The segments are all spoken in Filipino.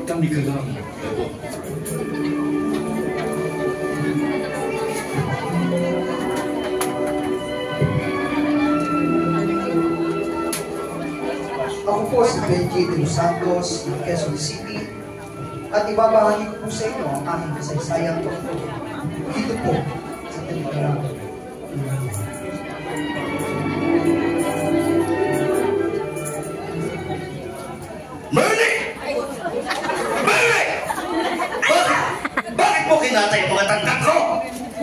Kami ka lang. Ako po si Benji de los Santos ng Quezon City at ibabahagi ko po sa inyo ang aking kasaysayan dito po sa Telegram. Merly! Merly! Bakit mo kinatay ang mga tangkad ko?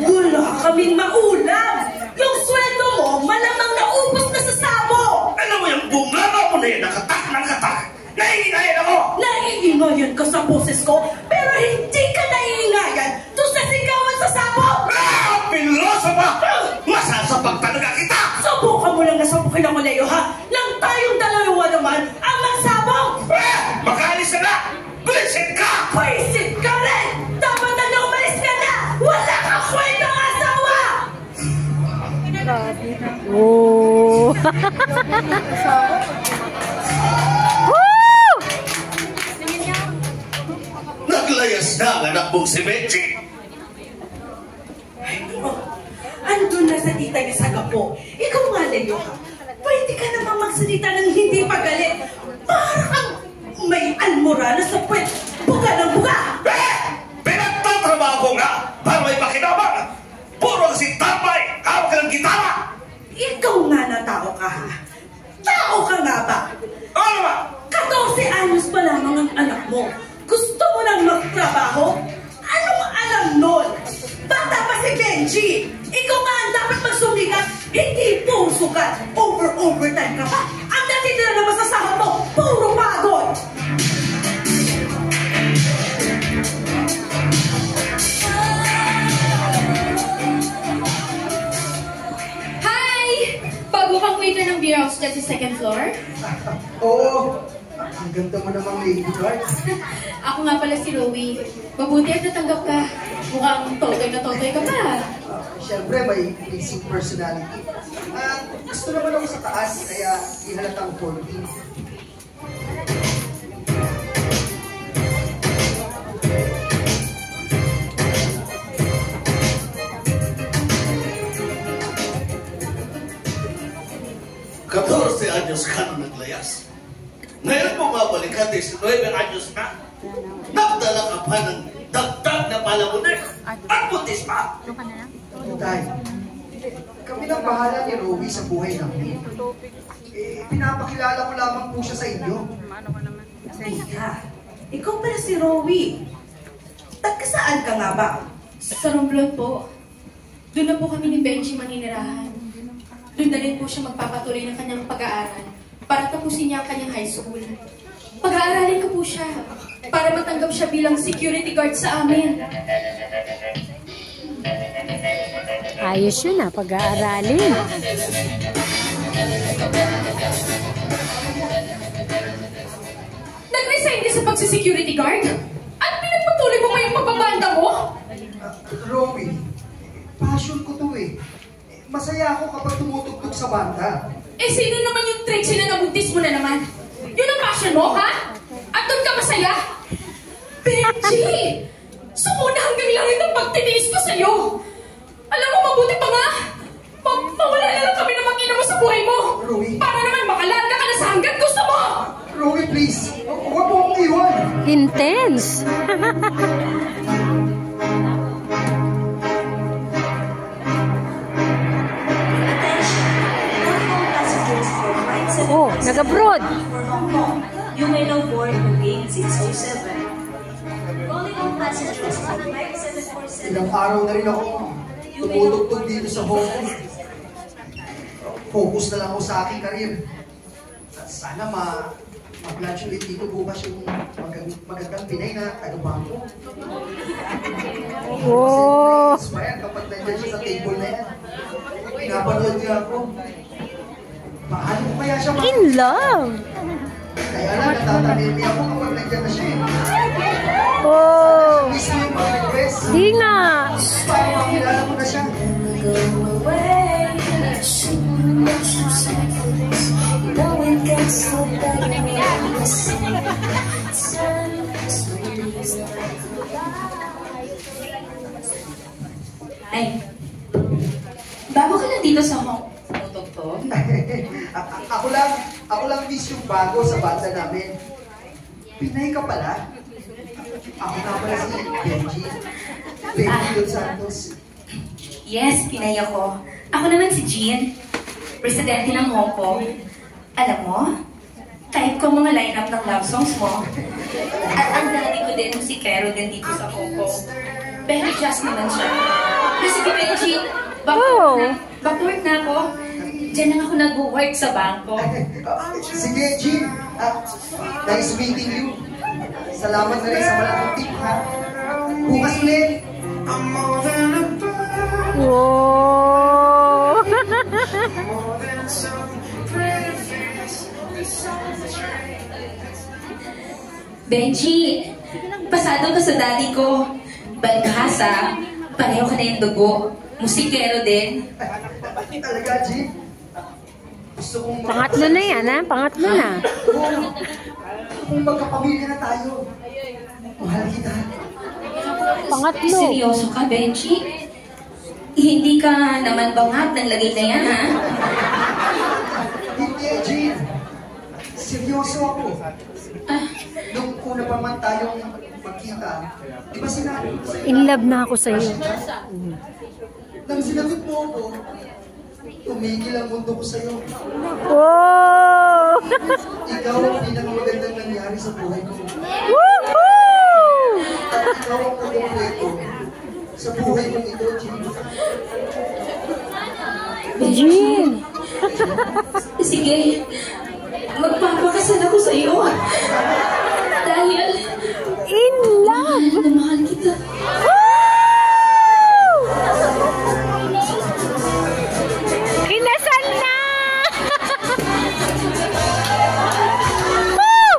Wala kaming maulam! Yung sweldo mo, malamang naubos na sa sabo! Alam mo yung bunganga mo na yun, nakatak ng katak! Naiingayan ako! Naiingayan ka sa boses ko, pero hindi ka naiingayan doon sa sigawan sa sabo! Piloso ba? Masasapag talaga kita! Subukan mo lang na sabukin ako, Leo, ha? Nang tayong dalawa naman ang magsabong! Makaalis na! Visit ka! Visit ka rin! Dapat na umalis ka na! Wala kang kwentang asawa! Oh! Naglayas na ang anak mong si Benji! Andun na sa tita niya sa gapo. Ikaw nga, Leo, ha? Pwede ka naman magsalita ng hindi pagalit. Parang may almora na sa puwet. Buga ng buga! Pinagtatrabaho ko nga para may pakinabang! Puro si Tambay! Hawak ka ng gitara! Ikaw nga na tao ka, ha? Tao ka nga ba? Ano ba? 14 anyos pa lamang ang anak mo. Gusto mo nang magtrabaho? Anong alam nun? Bata pa si Benji! Ikaw nga ang dapat magsumikat, hindi puro sukat. Overtime ka pa. Ang natitira naman sa sahod mo, puro pagod! Hi! Bago kang waiter ng beer house dyan sa second floor? Oo, ang ganda mo namang lady guard. Ako nga pala si Rowie. Mabuti at natanggap ka. Mukhang totoy na totoy ka pa. Siyempre, may basic personality. Gusto naman ako sa taas, kaya ihalatang 14. Katorse anyos ka na naglayas. Ngayon mo mabalikan 19 anyos na. Nagdala ka pa ng dagdag na palamunin at buntis pa. Tay, kami lang bahala ni Rowie sa buhay namin. Pinapakilala ko lamang po siya sa inyo. Ika, ikaw pala si Rowie. Tagka saan ka nga ba? Sa Romblon po. Doon na po kami ni Benji maninirahan. Doon na rin po siya magpapatuloy ng kanyang pag-aaral para tapusin niya ang kanyang high school. Pag-aaralin ko po siya para matanggap siya bilang security guard sa amin. Ayos yun ah, pag-aaralin. Nag-resign ka sa pagsi-security guard? At pinagpatuloy mo pa yung pagbabanda mo? Rowie, passion ko to eh. Masaya ako kapag tumutugtog sa banda. Eh, sino naman yung Trixie na nabuntis mo na naman? Yun ang passion mo, ha? At doon ka masaya? Benji! Sumuna hanggang langit ang pagtitiis ko sa'yo! Alam mo, mabuti pa nga! Mawala na lang kami na mag-ina mo sa buhay mo! Rowie. Para naman makalarga ka na sa hanggat gusto mo! Rowie, please! Huwag mo akong iwan! Intense! Oh, nag-abroad. You may now board the gate 607. Calling all passengers on flight 747. Ilang araw na rin ako tumutugtog dito sa Hong Kong. Focus na lang ako sa aking karir. Sana mag-lunch ulit dito bukas yung magandang Pinay na taga-bangko. Oh! Inspired kapag nandiyan siya sa table na yan. Pinapanood niya ako. Paano ko kaya siya In love! Kaya lang, natatanili ako kapag nandiyan na siya eh. Oh! Miss mo yung mga request. Di nga! Para makilala mo na siya. No one can stop that. Ay, bago ka lang dito sa Hong Kong, ako lang miss yung bago sa banda namin. Pinay ka pala. Ako nga pala si Benji. Benji Dos Santos. Yes, Pinay ako. Ako naman si Jean, presidente ng Hong Kong. Alam mo, type ko mga lineup ng love songs mo. At ang daddy ko din, si Kero din dito sa Hong Kong. Very just naman siya. Pero sige, Benji, backward na ako. Diyan lang ako nag-work sa bangko. Sige, Jean. Nice meeting you. Salamat na rin sa malaking tip, ha? Bukas ulit. Wow! Benji, pasado ka sa daddy ko. Balkasa, pareho ka na yung dugo. Musikero din. Talaga, Jean. Gusto kong Pangatlo na yan, ha? Pangatlo na. kung magkapamilya na tayo. Mahal kita. Pangatlo. Seryoso ka, Benji? Hindi ka naman bangat ng lagay na yan, ha? Hindi, Jean. Seryoso ako. Nung una pa man tayong magkita, di ba sinabi ko sa'yo? In love na ako sa'yo. Nang sinagot mo ako, tumigil ang mundo ko sa'yo. Wow! Ikaw ang pinakamagandang nangyari sa buhay ko. Woohoo! At ikaw ang pagkukwento sa buhay kong ito, Jean. Jean! Sige, magpapakasal ako sa iyo. Dahil, In love! mahal na mahal kita. Kinasal na! Woo!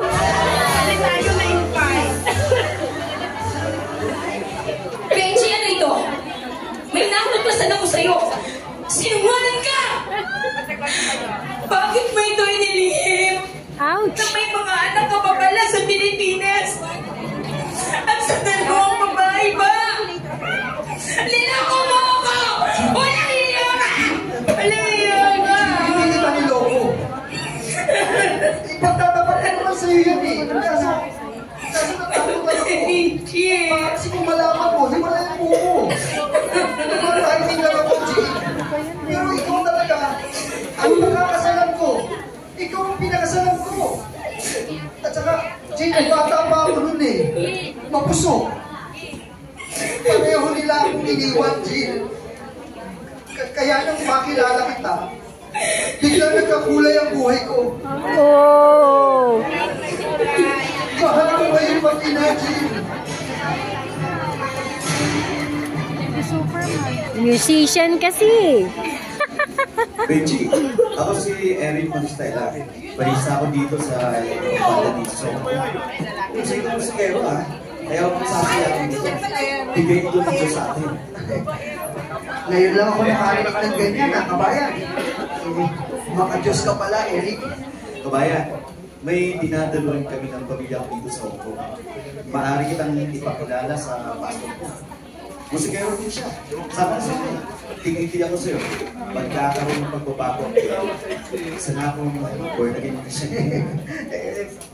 Benji, ano ito? May nakapagpasan ako sa iyo. Sinungaling ka! Bakit mo ito inilihim? Ouch! Na may mga anak ka pa pala sa Pilipinas. At sa dalawang babae ba? Nilako mo ako! Walang iya ka! Walang iya ka! Hindi kita niloko. Ipagtatapat ko naman sa'yo yan eh. Kaso natakot ako. Benji! Kasi kung malaman mo, hiwalayan mo ko. Nag-timing lang ako, Jean. Pero ikaw talaga, ang pagkakasalan ko. Ikaw ang pinakasalan ko. At saka, Jean, bata pa ako nun eh. Mapusok. Pareho nila akong iniwan, Jean. Kaya nang makilala kita, biglang nagkakulay ang buhay ko. Oh! Mahal ko ngayon mag-ina, Jean. Musician kasi. Benji, ako si Eric Manistela. Barista ako dito sa banda dito sa Hong Kong. Kung sa ikaw sa kayo kaya ako masasayakin dito. Bigay ko dito sa atin. Ngayon lang ako nakarinig ng ganyan, kabayan. Maka-Diyos ka pala, Eric. Kabayan, may dinadalo rin kami ng pamilya ko dito sa Hong Kong. Maaari kitang ipakilala sa pastor ko. Musikero din siya. Sabi ko sa'yo, tingin ako sa'yo. Pagkakaroon ng pagbabago ang kaya. Sana akong born again siya.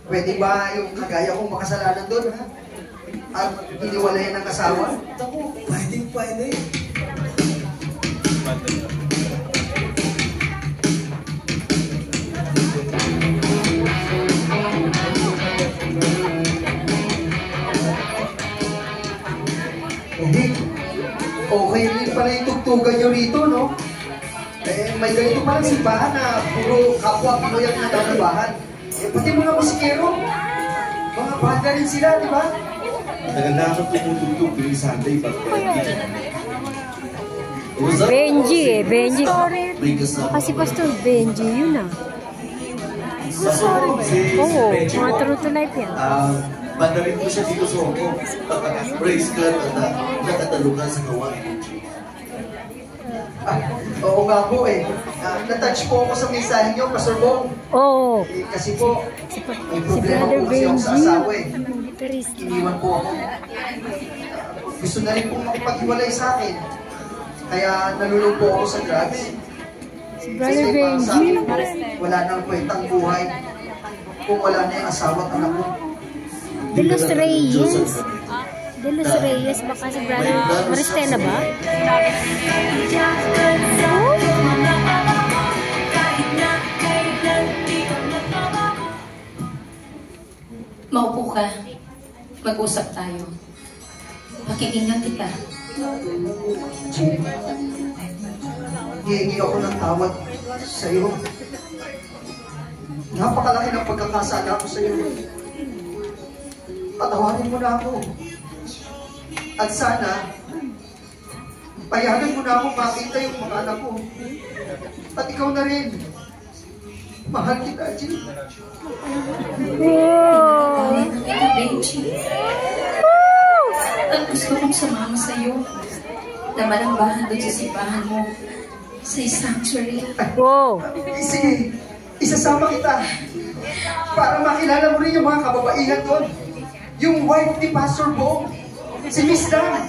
Pwede ba yung kagaya kong makasalanan doon, ha? At iniwalayan ng asawa? Pwede. Eric, okay rin pala yung tugtugan nyo rito, no? May ganito palang simbahan na puro kapwa Pinoy ang natatrabahan. Pati mga musikero, mga banda rin sila, di ba? Tagal na ako tumutugtog tuwing Sunday pag Benji eh, Benji. may kasama. Kasi Pastor Benji, yun ah. Oo, mga true to life yan. Banda rin ko siya dito sa Hong Kong. Praise God at nakatalo ka sa gawain. Oo nga po eh. Na-touch po ako sa mensahe niyo, Pastor Bong. Oo. Kasi po, may Si problema Brother po kasi ako sa Benji. asawa eh. Gitarista. Iniwan po ako. Gusto na rin pong makipag-iwalay sa akin. Kaya nalulog po ako sa drugs. Si Brother Kasi parang sa akin Benji. po, wala nang kwentang buhay kung wala na yung asawa at anak ko. De Los Reyes. De Los Reyes. Baka si Brother Maristela ba? Maupo ka. Mag-usap tayo. Pakikinggan kita. Jim, hihingi ako ng tawad sa iyo. Napakalaki ng pagkakasala ko sa iyo. Patawarin mo na ako. At sana, payagan mo na ako makita yung mga anak ko. At ikaw na rin. Mahal kita, Jim. Wow! Mahal na kita, Benji. At gusto kong sumama sa'yo na malambahan doon sa simbahan mo sa sanctuary. Wow! Sige, isasama kita. Para makilala mo rin yung mga kababaihan doon. Yung wife ni Pastor Bong, si Miss Dan.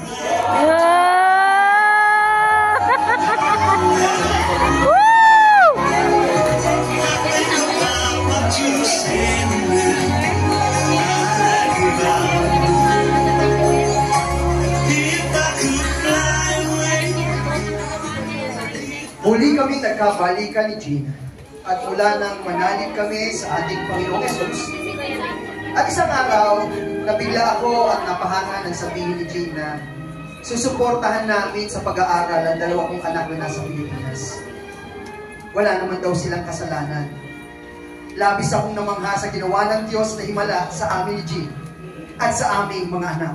Muli kami nagkabalikan ni Jean at mula nang manalig kami sa ating Panginoong Yesus. At isang araw, nabigla ako at napahanga ng sabihin ni Jean na susuportahan namin sa pag-aaral ang dalawa kong anak na nasa Pilipinas. Wala naman daw silang kasalanan. Labis akong namangha sa ginawa ng Diyos na himala sa amin ni Jean at sa aming mga anak.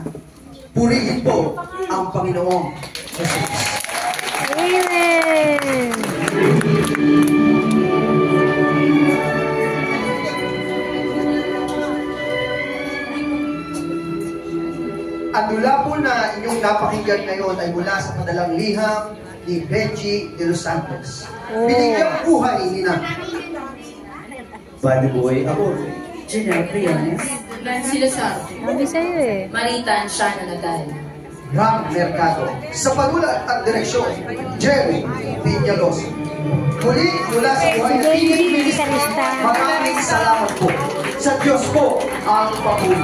Purihin po ang Panginoong Jesus. Amen! Ang dula po na inyong napakinggan ngayon ay mula sa padalang liham ni Benji de los Santos. Binigyang buhay ni na Bad boy ako. Janelle Briones. Nancy Lazaro. Sabi sa'yo eh. Marita Ansiana Nagal. Ram Mercado. Sa panulat at direksyon, Jerry Peñaloso. Muli, mula sa buhay na Si Benji, Phoenix Ministry, gitarista. maraming salamat po. Sa Diyos po ang papuri.